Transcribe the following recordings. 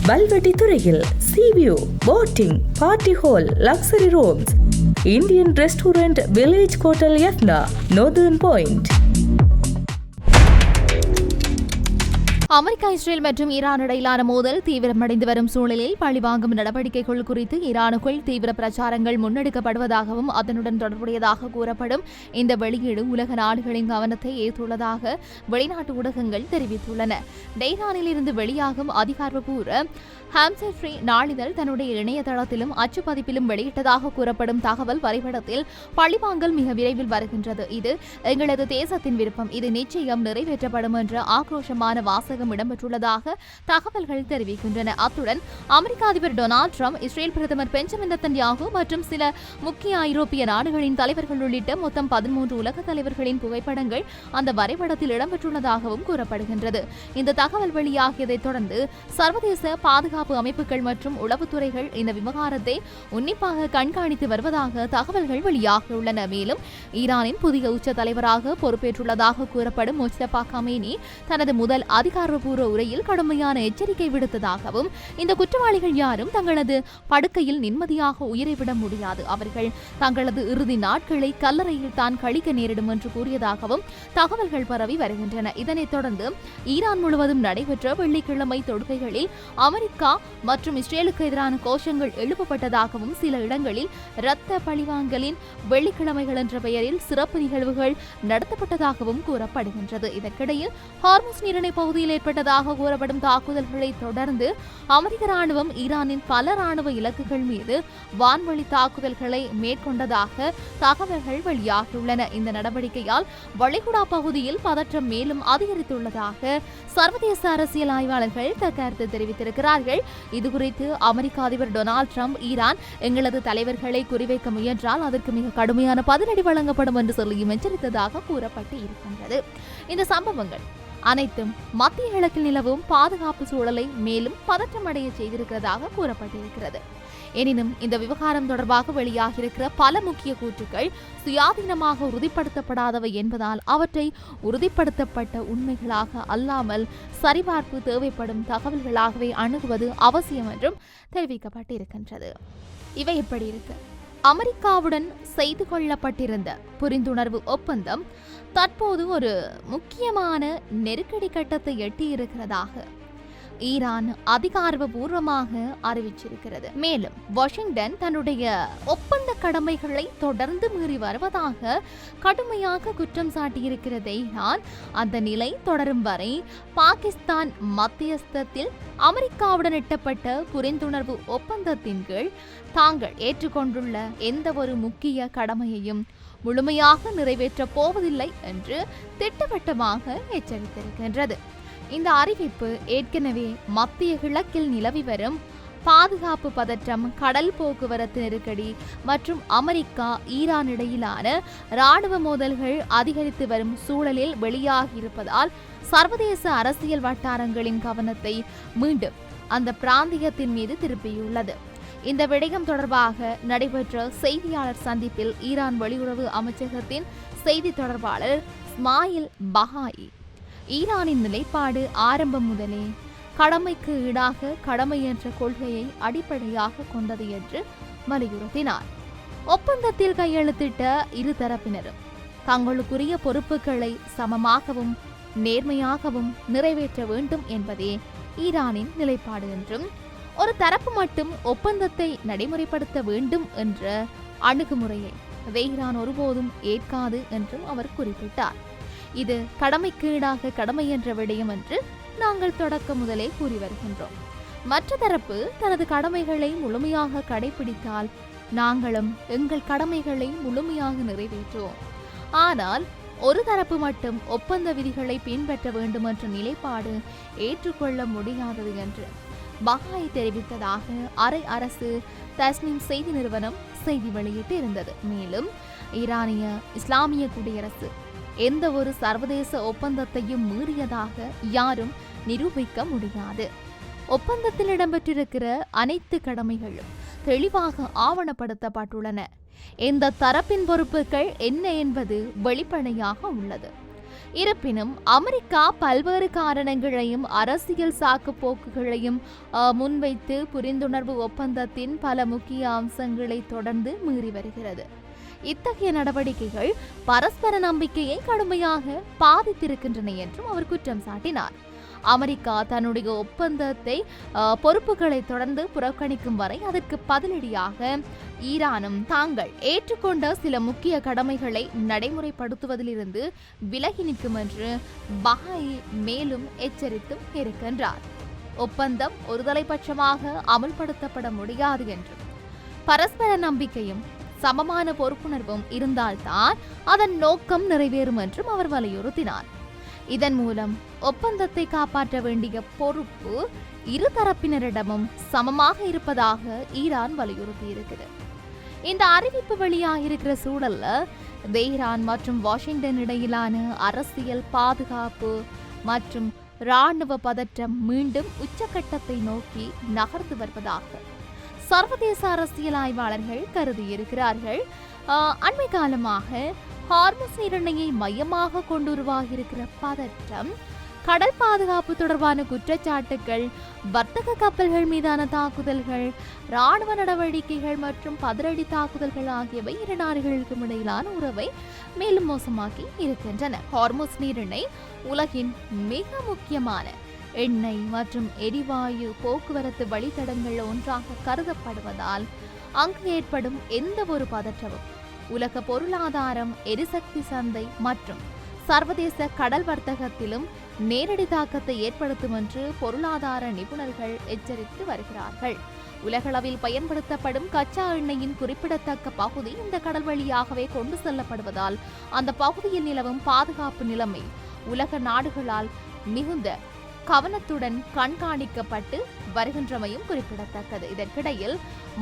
வல்வெட்டி துறையில் sea view, boating, party hall, luxury rooms, Indian restaurant, village hotel யத்னா, northern point. America, Israel மற்றும் Iran இடையிலான மோதல் தீவிரமடைந்து வரும் சூழலில் பழிவாங்கும் நடவடிக்கைகள் குறித்து ஈரானுக்குள் தீவிர பிரச்சாரங்கள் முன்னெடுக்கப்படுவதாகவும் அதனுடன் தொடர்புடையதாக கூறப்படும் இந்த வெளியீடு உலக நாடுகளின் கவனத்தை ஈர்த்துள்ளதாக வெளிநாட்டு ஊடகங்கள் தெரிவித்துள்ளன. டெஹ்ரானில் இருந்து வெளியாகும் அதிகாரப்பூர்வ ஹாம்சர் ஃப்ரீ நாளிதழ் தன்னுடைய இணையதளத்திலும் அச்சுப்பதிப்பிலும் வெளியிட்டதாக கூறப்படும் தகவல் வரைபடத்தில் பழிவாங்கல் மிக விரைவில் வருகின்றது. இது எங்களது தேசத்தின் விருப்பம், இது நிச்சயம் நிறைவேற்றப்படும் என்ற ஆக்ரோஷமான வாசகம் இடம்பெற்றுள்ளதாக தகவல்கள் தெரிவிக்கின்றன. அத்துடன் அமெரிக்க அதிபர் டொனால்டு டிரம்ப், இஸ்ரேல் பிரதமர் பெஞ்சமின் நெத்தன்யாகு மற்றும் சில முக்கிய ஐரோப்பிய நாடுகளின் தலைவர்கள் உள்ளிட்ட மொத்தம் 13 உலக தலைவர்களின் புகைப்படங்கள் அந்த வரைபடத்தில் இடம்பெற்றுள்ளதாகவும் கூறப்படுகின்றது. இந்த தகவல் வெளியாகியதைத் தொடர்ந்து சர்வதேச பாதுகாப்பு அமைப்புகள் மற்றும் உளவுத்துறைகள் இந்த விவகாரத்தை உன்னிப்பாக கண்காணித்து வருவதாக தகவல்கள் வெளியாகியுள்ளன. மேலும் ஈரானின் புதிய உச்ச தலைவராக பொறுப்பேற்றுள்ளதாக கூறப்படும் முஸ்தபா கமேனி தனது முதல் அதிகாரப்பூர்வ உரையில் கடுமையான எச்சரிக்கை விடுத்ததாகவும், இந்த குற்றவாளிகள் யாரும் தங்களது படுக்கையில் நிம்மதியாக உயிரை விட முடியாது, அவர்கள் தங்களது இறுதி நாட்களை கல்லறையில் தான் கழிக்க நேரிடும் என்று கூறியதாகவும் தகவல்கள் பரவி வருகின்றன. இதனைத் தொடர்ந்து ஈரான் முழுவதும் நடைபெற்ற வெள்ளிக்கிழமை தொடுகைகளில் அமெரிக்கா மற்றும் இஸ்ரேலுக்கு எதிரான கோஷங்கள் எழுப்பப்பட்டதாகவும், சில இடங்களில் இரத்த பழிவாங்கலின் வெள்ளிக்கிழமைகள் என்ற பெயரில் சிறப்பு நிகழ்வுகள் நடத்தப்பட்டதாகவும் கூறப்படுகின்றது. இதற்கிடையில் ஹார்முஸ் நீரிணை பகுதியில் ஏற்பட்டதாக கூறப்படும் தாக்குதல்களை தொடர்ந்து அமெரிக்க ராணுவம் ஈரானின் பல ராணுவ இலக்குகள் மீது வான்வழி தாக்குதல்களை மேற்கொண்டதாக தகவல்கள் வெளியாகியுள்ளன. இந்த நடவடிக்கையால் வளைகுடா பகுதியில் பதற்றம் மேலும் அதிகரித்துள்ளதாக சர்வதேச அரசியல் ஆய்வாளர்கள் கருத்து தெரிவித்திருக்கிறார்கள். இதுகுறித்து அமெரிக்க அதிபர் டொனால்டு டிரம்ப், ஈரான் எங்களது தலைவர்களை குறிவைக்க முயன்றால் அதற்கு மிக கடுமையான பதிலடி வழங்கப்படும் என்று சொல்லியும் எச்சரித்ததாக கூறப்பட்டு இருக்கின்றது. இந்த சம்பவங்கள் அனைத்தும் மத்திய கிழக்கில் நிலவும் பாதுகாப்பு சூழலை மேலும் பதற்றமடைய செய்திருக்கிறதாக கூறப்பட்டிருக்கிறது. எனினும் இந்த விவகாரம் தொடர்பாக வெளியாகியிருக்கிற பல முக்கிய கூற்றுக்கள் சுயாதீனமாக உறுதிப்படுத்தப்படாதவை என்பதால் அவற்றை உறுதிப்படுத்தப்பட்ட உண்மைகளாக அல்லாமல் சரிபார்ப்பு தேவைப்படும் தகவல்களாகவே அணுகுவது அவசியம் என்றும் தெரிவிக்கப்பட்டிருக்கின்றது. இவை எப்படி இருக்கு? அமெரிக்காவுடன் செய்து கொள்ளப்பட்டிருந்த புரிந்துணர்வு ஒப்பந்தம் தற்போது ஒரு முக்கியமான நெருக்கடி கட்டத்தை எட்டியிருக்கிறதாக ஈரான் அதிகாரப்பூர்வமாக அறிவிச்சிருக்கிறது. மேலும் வாஷிங்டன் தன்னுடைய ஒப்பந்த கடமைகளை தொடர்ந்து மீறி வருவதாக கடுமையாக குற்றம் சாட்டியிருக்கிறது. ஈரான் அந்த நிலை தொடரும் வரை பாகிஸ்தான் மத்தியஸ்தத்தில் அமெரிக்காவுடன் எட்டப்பட்ட புரிந்துணர்வு ஒப்பந்தத்தின் கீழ் தாங்கள் ஏற்றுக்கொண்டுள்ள எந்த ஒரு முக்கிய கடமையையும் முழுமையாக நிறைவேற்றப் போவதில்லை என்று திட்டவட்டமாக எச்சரித்திருக்கின்றது. இந்த அறிவிப்பு ஏற்கனவே மத்திய கிழக்கில் நிலவி வரும் பாதுகாப்பு பதற்றம், கடல் போக்குவரத்து நெருக்கடி மற்றும் அமெரிக்கா ஈரான் இடையிலான இராணுவ மோதல்கள் அதிகரித்து வரும் சூழலில் வெளியாகியிருப்பதால் சர்வதேச அரசியல் வட்டாரங்களின் கவனத்தை மீண்டும் அந்த பிராந்தியத்தின் மீது திருப்பியுள்ளது. இந்த விடயம் தொடர்பாக நடைபெற்ற செய்தியாளர் சந்திப்பில் ஈரான் வெளியுறவு அமைச்சகத்தின் செய்தி தொடர்பாளர் இஸ்மாயில் பஹாயி ஈரானின் நிலைப்பாடு ஆரம்பம் முதலே கடமைக்கு ஈடாக கடமை என்ற கொள்கையை அடிப்படையாக கொண்டது என்று வலியுறுத்தினார். ஒப்பந்தத்தில் கையெழுத்திட்ட இரு தரப்பினரும் தங்களுக்குரிய பொறுப்புகளை சமமாகவும் நேர்மையாகவும் நிறைவேற்ற வேண்டும் என்பதே ஈரானின் நிலைப்பாடு என்றும், ஒரு தரப்பு மட்டும் ஒப்பந்தத்தை நடைமுறைப்படுத்த வேண்டும் என்ற அணுகுமுறையை ஈரான் ஒருபோதும் ஏற்காது என்றும் அவர் குறிப்பிட்டார். இது கடமைக்கு ஈடாக கடமை என்ற விடயம் என்று நாங்கள் தொடக்க முதலே கூறி வருகின்றோம். மற்ற தரப்பு தனது கடமைகளை முழுமையாக கடைபிடித்தால் நாங்களும் எங்கள் கடமைகளை முழுமையாக நிறைவேற்றுவோம். ஆனால் ஒரு தரப்பு மட்டும் ஒப்பந்த விதிகளை பின்பற்ற வேண்டும் என்ற நிலைப்பாடு ஏற்றுக்கொள்ள முடியாதது என்று பஹாய் தெரிவித்ததாக அரை அரசு தஸ்னீம் செய்தி நிறுவனம் செய்தி வெளியிட்டு இருந்தது. மேலும் ஈரானிய இஸ்லாமிய குடியரசு எந்த ஒரு சர்வதேச ஒப்பந்தத்தையும் மீறியதாக யாரும் நிரூபிக்க முடியாது. ஒப்பந்தத்தில் இடம்பெற்றிருக்கிற அனைத்து கடமைகளும் தெளிவாக ஆவணப்படுத்தப்பட்டுள்ளன. எந்த தரப்பின் பொறுப்புகள் என்ன என்பது வெளிப்படையாக உள்ளது. இருப்பினும் அமெரிக்கா பல்வேறு காரணங்களையும் அரசியல் சாக்கு போக்குகளையும் முன்வைத்து புரிந்துணர்வு ஒப்பந்தத்தின் பல முக்கிய அம்சங்களை தொடர்ந்து மீறி வருகிறது. இத்தகைய நடவடிக்கைகள் பரஸ்பர நம்பிக்கையை கடுமையாக பாதித்திருக்கின்றன என்றும் அவர் குற்றம் சாட்டினார். அமெரிக்கா தன்னுடைய ஒப்பந்தத்தை பொறுப்புகளை தொடர்ந்து புறக்கணிக்கும் வரை அதற்கு பதிலடியாக ஈரானும் தாங்கள் ஏற்றுக்கொண்ட சில முக்கிய கடமைகளை நடைமுறைப்படுத்துவதிலிருந்து விலகி நிற்கும் என்று பஹாய் மேலும் எச்சரித்தும் இருக்கின்றார். ஒப்பந்தம் ஒருதலைபட்சமாக அமல்படுத்தப்பட முடியாது என்றும் பரஸ்பர நம்பிக்கையும் சமமான பொறுப்புணர்வும் இருந்தால்தான் அதன் நோக்கம் நிறைவேறும் என்றும் அவர் வலியுறுத்தினார். இதன் மூலம் ஒப்பந்தத்தை காப்பாற்ற வேண்டிய பொறுப்பு இரு தரப்பினரிடமும் சமமாக இருப்பதாக ஈரான் வலியுறுத்தியிருக்கிறது. இந்த அறிவிப்பு வெளியாகிருக்கிற சூழல்ல தெஹ்ரான் மற்றும் வாஷிங்டன் இடையிலான அரசியல், பாதுகாப்பு மற்றும் இராணுவ பதற்றம் மீண்டும் உச்சக்கட்டத்தை நோக்கி நகர்ந்து வருவதாக சர்வதேச அரசியல் ஆய்வாளர்கள் கருதியிருக்கிறார்கள். அண்மை காலமாக ஹார்முஸ் நீரிணையை மையமாக கொண்டு உருவாகியிருக்கிற பதற்றம், கடல் பாதுகாப்பு தொடர்பான குற்றச்சாட்டுகள், வர்த்தக கப்பல்கள் மீதான தாக்குதல்கள், இராணுவ நடவடிக்கைகள் மற்றும் பதிலடி தாக்குதல்கள் ஆகியவை இரு நாடுகளுக்கும் இடையிலான உறவை மேலும் மோசமாக்கி இருக்கின்றன. ஹார்முஸ் நீரிணை உலகின் மிக முக்கியமான எண்ணெய் மற்றும் எரிவாயு போக்குவரத்து வழித்தடங்கள் ஒன்றாக கருதப்படுவதால் அங்கு ஏற்படும் எந்த ஒரு பதற்றமும் உலக பொருளாதாரம், எரிசக்தி சந்தை மற்றும் சர்வதேச கடல் வர்த்தகத்திலும் நேரடி தாக்கத்தை ஏற்படுத்தும் என்று பொருளாதார நிபுணர்கள் எச்சரித்து வருகிறார்கள். உலகளவில் பயன்படுத்தப்படும் கச்சா எண்ணெயின் குறிப்பிடத்தக்க பகுதி இந்த கடல் வழியாகவே கொண்டு செல்லப்படுவதால் அந்த பகுதியில் நிலவும் பாதுகாப்பு நிலைமை உலக நாடுகளால் மிகுந்த கவனத்துடன் கண்காணிக்கப்பட்டு வருகின்றமையும் குறிப்பிடத்தக்கது. இதற்கிடையில்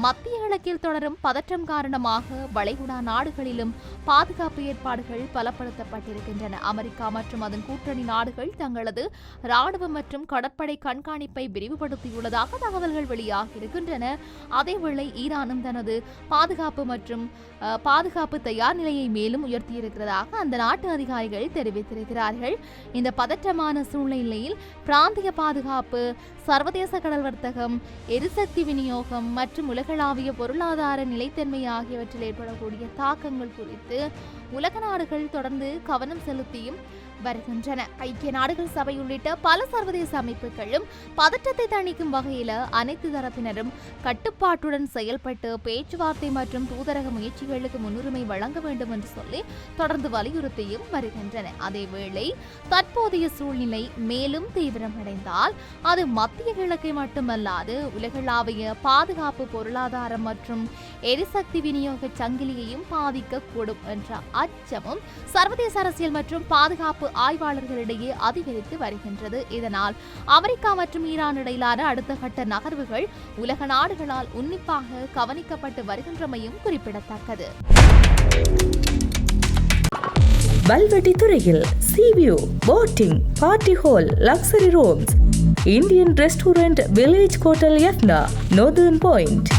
மத்திய கிழக்கில் தொடரும் பதற்றம் காரணமாக வளைகுடா நாடுகளிலும் பாதுகாப்பு ஏற்பாடுகள் பலப்படுத்தப்பட்டிருக்கின்றன. அமெரிக்கா மற்றும் அதன் கூட்டணி நாடுகள் தங்களது இராணுவ மற்றும் கடற்படை கண்காணிப்பை விரிவுபடுத்தியுள்ளதாக தகவல்கள் வெளியாகியிருக்கின்றன. அதேவேளை ஈரானும் தனது பாதுகாப்பு தயார் நிலையை மேலும் உயர்த்தியிருக்கிறதாக அந்த நாட்டு அதிகாரிகள் தெரிவித்திருக்கிறார்கள். இந்த பதற்றமான சூழ்நிலையில் பிராந்திய பாதுகாப்பு, சர்வதேச கடல் வர்த்தகம், எரிசக்தி விநியோகம் மற்றும் உலகளாவிய பொருளாதார நிலைத்தன்மை ஆகியவற்றில் ஏற்படக்கூடிய தாக்கங்கள் குறித்து உலக நாடுகள் தொடர்ந்து கவனம் செலுத்தியும் வருகின்றன. ஐக்கிய நாடுகள் சபை உள்ளிட்ட பல சர்வதேச அமைப்புகளும் பதற்றத்தை தணிக்கும் வகையில் அனைத்து தரப்பினரும் கட்டுப்பாட்டுடன் செயல்பட்டு பேச்சுவார்த்தை மற்றும் தூதரக முயற்சிகளுக்கு முன்னுரிமை வழங்க வேண்டும் என்று சொல்லி தொடர்ந்து வலியுறுத்தியும் வருகின்றன. அதேவேளை தற்போதைய சூழ்நிலை மேலும் தீவிரமடைந்தால் அது மத்திய கிழக்கை மட்டுமல்லாது உலகளாவிய பாதுகாப்பு, பொருளாதாரம் மற்றும் எரிசக்தி விநியோக சங்கிலியையும் பாதிக்கக்கூடும் என்ற அச்சமும் சர்வதேச அரசியல் மற்றும் பாதுகாப்பு ஆய்வாளர்களிடையே அதிகரித்து வருகின்றது. இதனால் அமெரிக்கா மற்றும் ஈரான் இடையிலான அடுத்த கட்ட நகர்வுகள் உலக நாடுகளால் உன்னிப்பாக கவனிக்கப்பட்டு வருகின்றமையும் குறிப்பிடத்தக்கது. வல்வெட்டி துறையில் sea view, boating, party hall, luxury rooms, Indian restaurant, village hotel Jaffna, northern point.